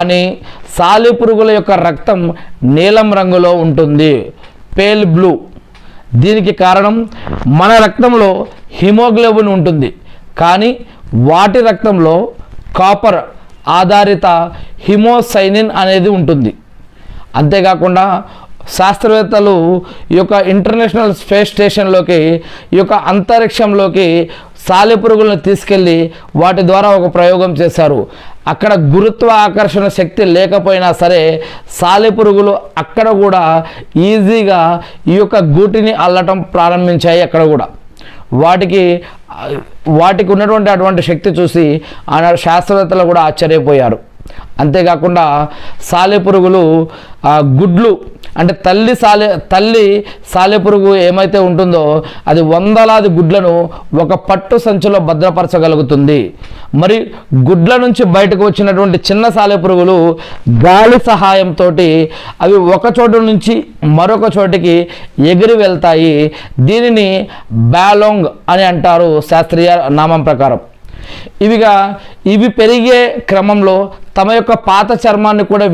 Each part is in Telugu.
కానీ సాలెపురుగుల యొక్క రక్తం నీలం రంగులో ఉంటుంది, పేల్ బ్లూ. దీనికి కారణం మన రక్తంలో హిమోగ్లోబిన్ ఉంటుంది, కానీ వాటి రక్తంలో కాపర్ ఆధారిత హిమోసైనిన్ అనేది ఉంటుంది. అంతేకాకుండా శాస్త్రవేత్తలు ఈ యొక్క ఇంటర్నేషనల్ స్పేస్ స్టేషన్లోకి ఈ యొక్క అంతరిక్షంలోకి సాలెపురుగులను తీసుకెళ్ళి వాటి ద్వారా ఒక ప్రయోగం చేశారు. అక్కడ గురుత్వ ఆకర్షణ శక్తి లేకపోయినా సరే సాలెపురుగులు అక్కడ కూడా ఈజీగా ఈ యొక్క గూటిని అల్లటం ప్రారంభించాయి. అక్కడ కూడా వాటికి ఉన్నటువంటి అటువంటి శక్తి చూసి ఆనాడు శాస్త్రవేత్తలు కూడా ఆశ్చర్యపోయారు. అంతేకాకుండా సాలెపురుగులు గుడ్లు అంటే తల్లి సాలెపురుగు ఏమైతే ఉంటుందో అది వందలాది గుడ్లను ఒక పట్టు సంచిలో భద్రపరచగలుగుతుంది. మరి గుడ్ల నుంచి బయటకు వచ్చినటువంటి చిన్న సాలెపురుగులు గాలి సహాయంతో అవి ఒక చోటు నుంచి మరొక చోటికి ఎగిరి వెళ్తాయి. దీనిని బ్యాలోంగ్ అని అంటారు శాస్త్రీయ నామం ప్రకారం. ఇవి పెరిగే క్రమంలో తమ యొక్క పాత చర్మాన్ని కూడా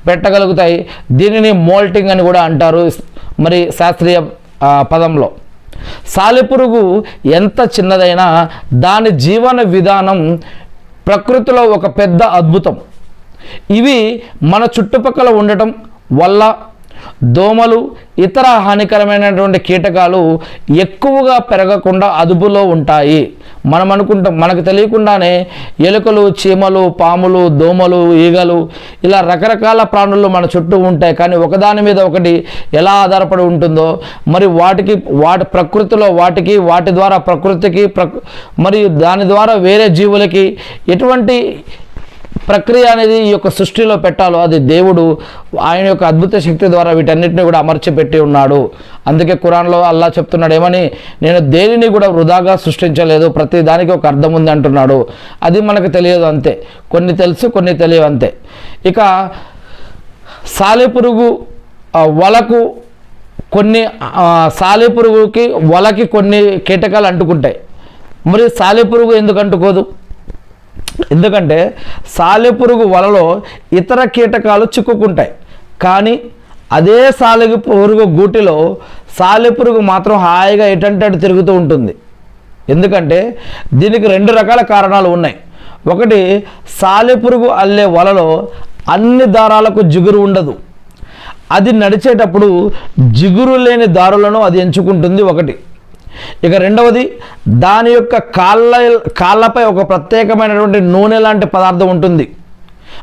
పెట్టగలుగుతాయి. దీనిని మోల్టింగ్ అని కూడా అంటారు మరి శాస్త్రీయ పదంలో. సాలెపురుగు ఎంత చిన్నదైనా దాని జీవన విధానం ప్రకృతిలో ఒక పెద్ద అద్భుతం. ఇవి మన చుట్టుపక్కల ఉండటం వల్ల దోమలు ఇతర హానికరమైనటువంటి కీటకాలు ఎక్కువగా పెరగకుండా అదుపులో ఉంటాయి. మనకు తెలియకుండానే ఎలుకలు, చీమలు, పాములు, దోమలు, ఈగలు ఇలా రకరకాల ప్రాణులు మన చుట్టూ ఉంటాయి. కానీ ఒకదాని మీద ఒకటి ఎలా ఆధారపడి ఉంటుందో మరి వాటి ప్రకృతిలో వాటి ద్వారా ప్రకృతికి మరియు దాని ద్వారా వేరే జీవులకి ఎటువంటి ప్రక్రియ అనేది ఈ యొక్క సృష్టిలో పెట్టాలో అది దేవుడు ఆయన యొక్క అద్భుత శక్తి ద్వారా వీటన్నిటిని కూడా అమర్చిపెట్టి ఉన్నాడు. అందుకే ఖురాన్లో అల్లా చెప్తున్నాడు ఏమని, నేను దేనిని కూడా వృధాగా సృష్టించలేదు, ప్రతి దానికి ఒక అర్థం ఉంది అంటున్నాడు. అది మనకు తెలియదు అంతే, కొన్ని తెలుసు కొన్ని తెలియవు అంతే. ఇక సాలెపురుగు వలకి కొన్ని కీటకాలు అంటుకుంటాయి. మరి సాలెపురుగు ఎందుకు అంటుకోదు? ఎందుకంటే సాలెపురుగు వలలో ఇతర కీటకాలు చిక్కుకుంటాయి, కానీ అదే సాలెపురుగు గూటిలో సాలెపురుగు మాత్రం హాయిగా ఎటంటే తిరుగుతూ ఉంటుంది. ఎందుకంటే దీనికి రెండు రకాల కారణాలు ఉన్నాయి. ఒకటి, సాలెపురుగు అల్లే వలలో అన్ని దారాలకు జిగురు ఉండదు. అది నడిచేటప్పుడు జిగురు లేని దారులను అది ఎంచుకుంటుంది ఒకటి. ఇక రెండవది, దాని యొక్క కాళ్ళపై ఒక ప్రత్యేకమైనటువంటి నూనె లాంటి పదార్థం ఉంటుంది.